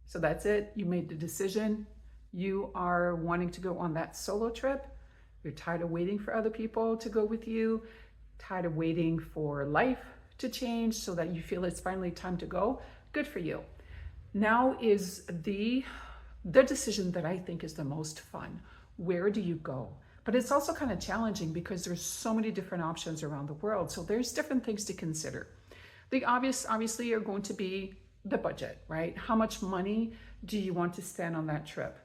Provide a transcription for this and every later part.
So that's it. You made the decision. You are wanting to go on that solo trip. You're tired of waiting for other people to go with you, tired of waiting for life to change so that you feel it's finally time to go. Good for you. Now is the decision that I think is the most fun. Where do you go? But it's also kind of challenging because there's so many different options around the world. So there's different things to consider. The obviously are going to be the budget, right? How much money do you want to spend on that trip?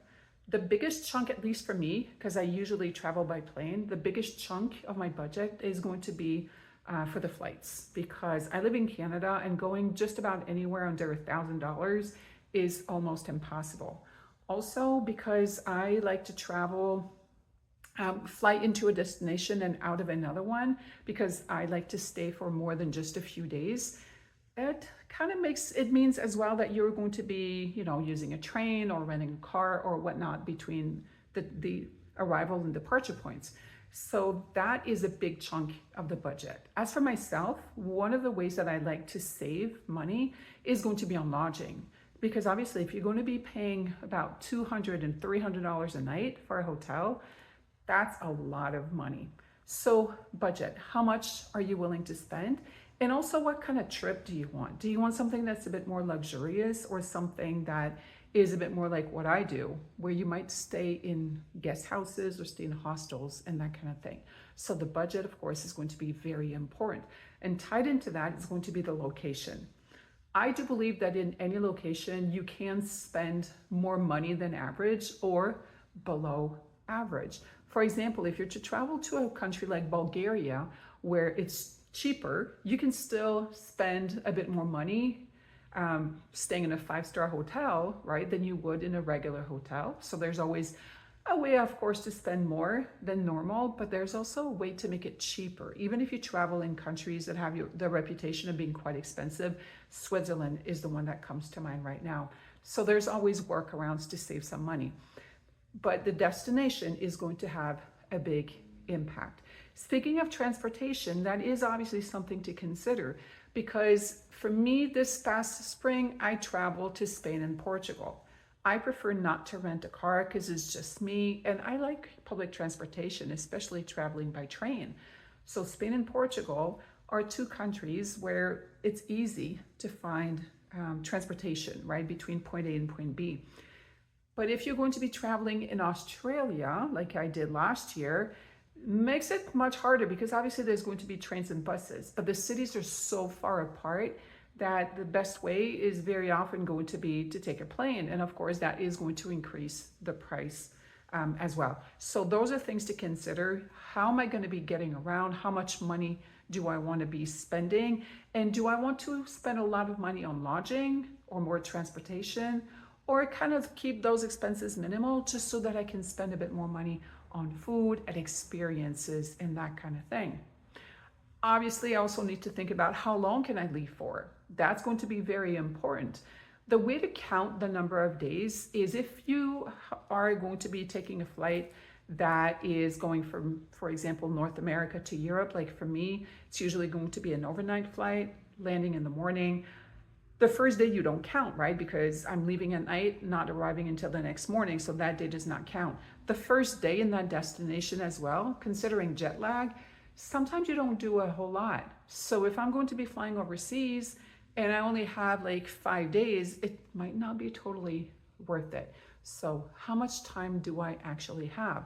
The biggest chunk, at least for me, because I usually travel by plane, the biggest chunk of my budget is going to be for the flights, because I live in Canada and going just about anywhere under $1,000 is almost impossible. Also, because I like to travel, fly into a destination and out of another one, because I like to stay for more than just a few days. It kind of means as well that you're going to be, using a train or renting a car or whatnot between the arrival and departure points. So that is a big chunk of the budget. As for myself, one of the ways that I like to save money is going to be on lodging. Because obviously, if you're going to be paying about $200 and $300 a night for a hotel, that's a lot of money. So budget, how much are you willing to spend? And also, what kind of trip do you want? Do you want something that's a bit more luxurious, or something that is a bit more like what I do, where you might stay in guest houses or stay in hostels and that kind of thing? So the budget, of course, is going to be very important. And tied into that is going to be the location. I do believe that in any location, you can spend more money than average or below average. For example, if you're to travel to a country like Bulgaria, where it's cheaper, you can still spend a bit more money staying in a 5-star hotel, right, than you would in a regular hotel. So there's always a way, of course, to spend more than normal, but there's also a way to make it cheaper. Even if you travel in countries that have the reputation of being quite expensive, Switzerland is the one that comes to mind right now. So there's always workarounds to save some money. But the destination is going to have a big impact. Speaking of transportation, that is obviously something to consider, because for me, this past spring, I traveled to Spain and Portugal. I prefer not to rent a car because it's just me, and I like public transportation, especially traveling by train. So Spain and Portugal are two countries where it's easy to find transportation, right, between point A and point B. But if you're going to be traveling in Australia, like I did last year, makes it much harder, because obviously there's going to be trains and buses, but the cities are so far apart that the best way is very often going to be to take a plane. And of course, that is going to increase the price as well. So those are things to consider. How am I going to be getting around? How much money do I want to be spending? And do I want to spend a lot of money on lodging or more transportation, or kind of keep those expenses minimal just so that I can spend a bit more money on food and experiences and that kind of thing? Obviously, I also need to think about how long can I leave for. That's going to be very important. The way to count the number of days is if you are going to be taking a flight that is going from, for example, North America to Europe. Like for me, it's usually going to be an overnight flight, landing in the morning. The first day you don't count, right? Because I'm leaving at night, not arriving until the next morning. So that day does not count. The first day in that destination as well, considering jet lag, sometimes you don't do a whole lot. So if I'm going to be flying overseas and I only have like 5 days, it might not be totally worth it. So how much time do I actually have?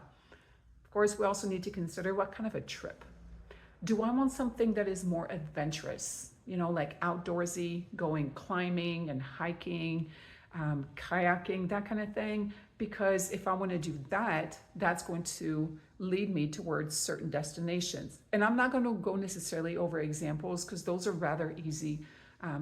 Of course, we also need to consider what kind of a trip. Do I want something that is more adventurous? Like outdoorsy, going climbing and hiking, kayaking, that kind of thing. Because if I want to do that, that's going to lead me towards certain destinations. And I'm not going to go necessarily over examples because those are rather easy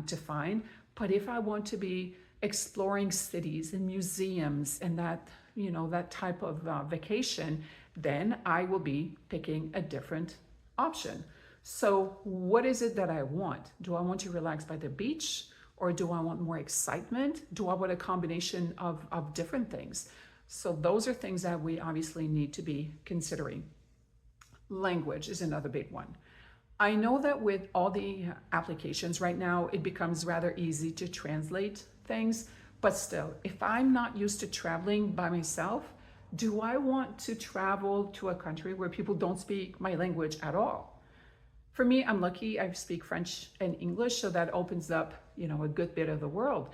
to find. But if I want to be exploring cities and museums and that type of vacation, then I will be picking a different option. So what is it that I want? Do I want to relax by the beach, or do I want more excitement? Do I want a combination of different things? So those are things that we obviously need to be considering. Language is another big one. I know that with all the applications right now, it becomes rather easy to translate things, But still, if I'm not used to traveling by myself, do I want to travel to a country where people don't speak my language at all? For me, I'm lucky I speak French and English, so that opens up, a good bit of the world.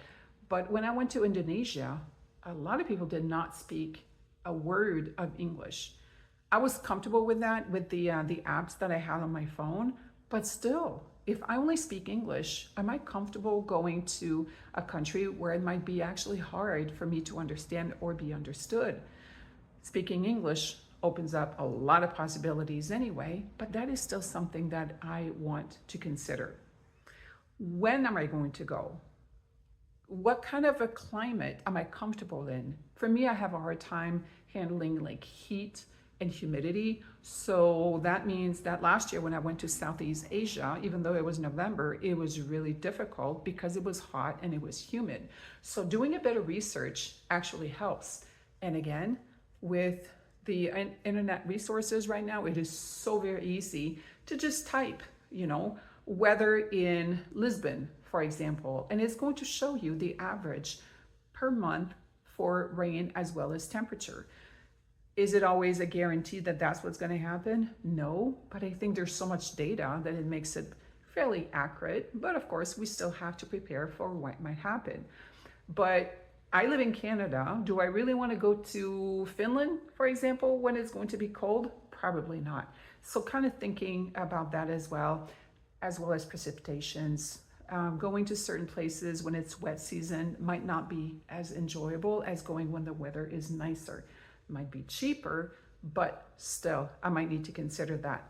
But when I went to Indonesia, a lot of people did not speak a word of English. I was comfortable with that with the apps that I had on my phone, but still, if I only speak English, am I comfortable going to a country where it might be actually hard for me to understand or be understood? Speaking English opens up a lot of possibilities anyway, but that is still something that I want to consider. When am I going to go? What kind of a climate am I comfortable in? For me, I have a hard time handling like heat and humidity. So that means that last year when I went to Southeast Asia, even though it was November, it was really difficult because it was hot and it was humid. So doing a bit of research actually helps. And again, with the internet resources right now, it is so very easy to just type, weather in Lisbon, for example, and it's going to show you the average per month for rain as well as temperature. Is it always a guarantee that that's what's going to happen? No, but I think there's so much data that it makes it fairly accurate. But of course, we still have to prepare for what might happen. But I live in Canada. Do I really want to go to Finland, for example, when it's going to be cold? Probably not. So kind of thinking about that as well as precipitations. Going to certain places when it's wet season might not be as enjoyable as going when the weather is nicer. It might be cheaper, but still, I might need to consider that.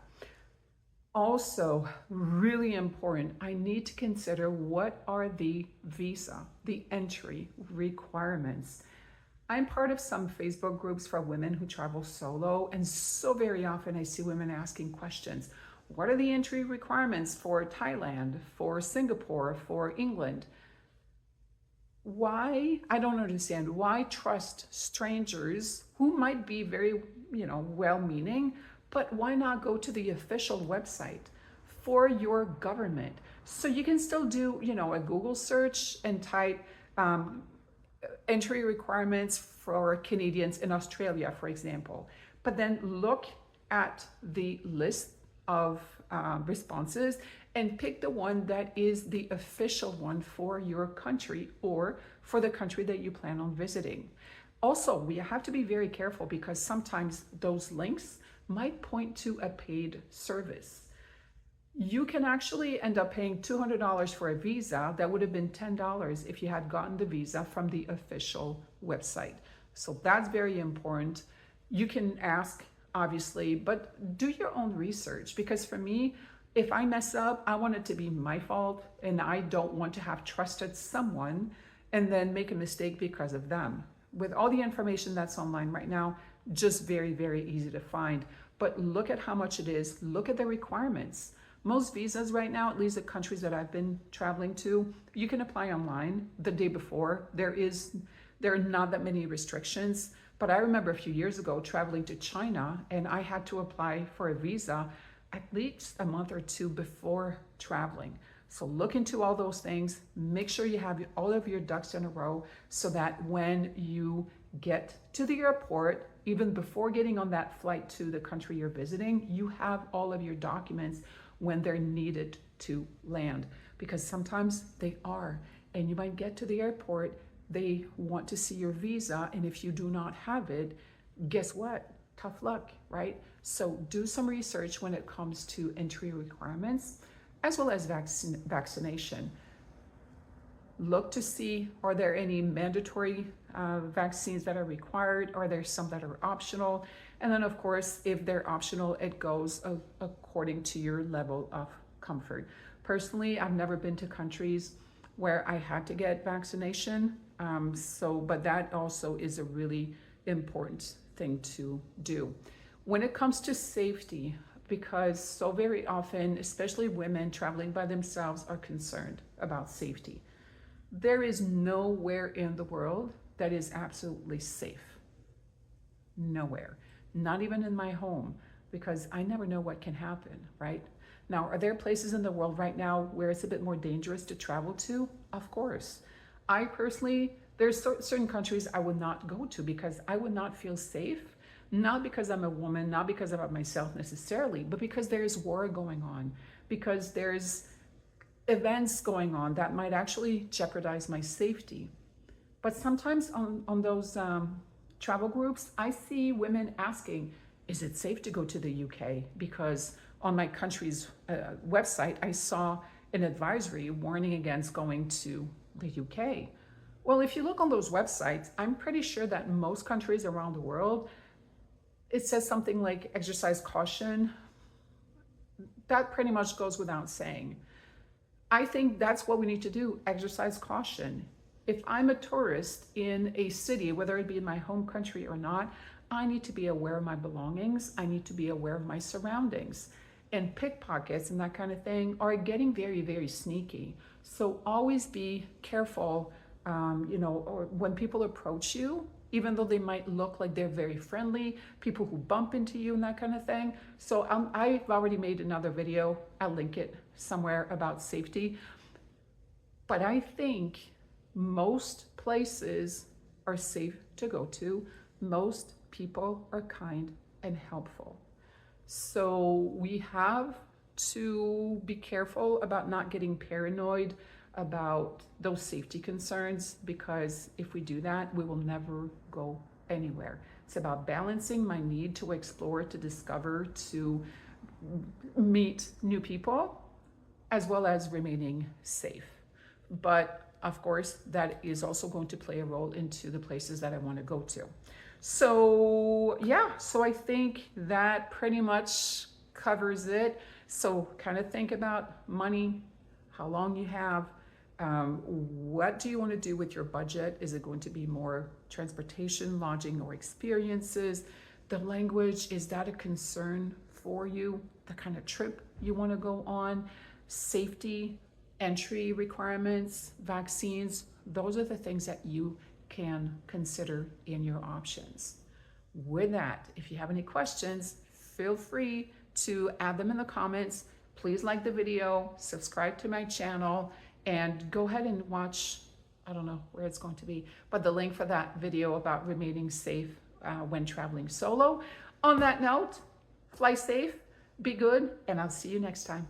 Also, really important, I need to consider what are the entry requirements. I'm part of some Facebook groups for women who travel solo, and so very often I see women asking questions. What are the entry requirements for Thailand, for Singapore, for England? Why? I don't understand. Why trust strangers who might be very, well-meaning, but why not go to the official website for your government? So you can still do, a Google search and type entry requirements for Canadians in Australia, for example. But then look at the list of responses and pick the one that is the official one for your country or for the country that you plan on visiting. Also, we have to be very careful because sometimes those links might point to a paid service. You can actually end up paying $200 for a visa that would have been $10 if you had gotten the visa from the official website. So that's very important. You can ask, obviously, but do your own research, because for me, if I mess up, I want it to be my fault, and I don't want to have trusted someone and then make a mistake because of them. With all the information that's online right now, just very, very easy to find. But look at how much it is. Look at the requirements. Most visas right now, at least the countries that I've been traveling to, you can apply online the day before. There are not that many restrictions. But I remember a few years ago traveling to China, and I had to apply for a visa at least a month or two before traveling. So look into all those things. Make sure you have all of your ducks in a row so that when you get to the airport, even before getting on that flight to the country you're visiting, you have all of your documents when they're needed to land, because sometimes they are, and you might get to the airport, they want to see your visa, and if you do not have it, guess what? Tough luck, right? So do some research when it comes to entry requirements, as well as vaccination. Look to see, are there any mandatory vaccines that are required? Are there some that are optional? And then of course, if they're optional, it goes according to your level of comfort. Personally, I've never been to countries where I had to get vaccination. But that also is a really important thing to do. When it comes to safety, because so very often, especially women traveling by themselves, are concerned about safety. There is nowhere in the world that is absolutely safe. Nowhere. Not even in my home, because I never know what can happen, right? Now, are there places in the world right now where it's a bit more dangerous to travel to? Of course. I personally There's certain countries I would not go to because I would not feel safe, not because I'm a woman, not because about myself necessarily, but because there's war going on, because there's events going on that might actually jeopardize my safety. But sometimes on those travel groups, I see women asking, is it safe to go to the UK? Because on my country's website, I saw an advisory warning against going to the UK. Well, if you look on those websites, I'm pretty sure that most countries around the world, it says something like exercise caution. That pretty much goes without saying. I think that's what we need to do, exercise caution. If I'm a tourist in a city, whether it be in my home country or not, I need to be aware of my belongings. I need to be aware of my surroundings. And pickpockets and that kind of thing are getting very, very sneaky. So always be careful, or when people approach you, even though they might look like they're very friendly, people who bump into you and that kind of thing. So I've already made another video, I'll link it somewhere, about safety. But I think most places are safe to go to. Most people are kind and helpful. So we have to be careful about not getting paranoid about those safety concerns, because if we do that, we will never go anywhere. It's about balancing my need to explore, to discover, to meet new people, as well as remaining safe. But of course, that is also going to play a role into the places that I want to go to. So yeah, so I think that pretty much covers it. So kind of think about money, how long you have, what do you want to do with your budget? Is it going to be more transportation, lodging, or experiences? The language, is that a concern for you? The kind of trip you want to go on? Safety, entry requirements, vaccines, those are the things that you can consider in your options. With that, if you have any questions, feel free to add them in the comments. Please like the video, subscribe to my channel, and go ahead and watch, I don't know where it's going to be, but the link for that video about remaining safe when traveling solo. On that note, fly safe, be good, and I'll see you next time.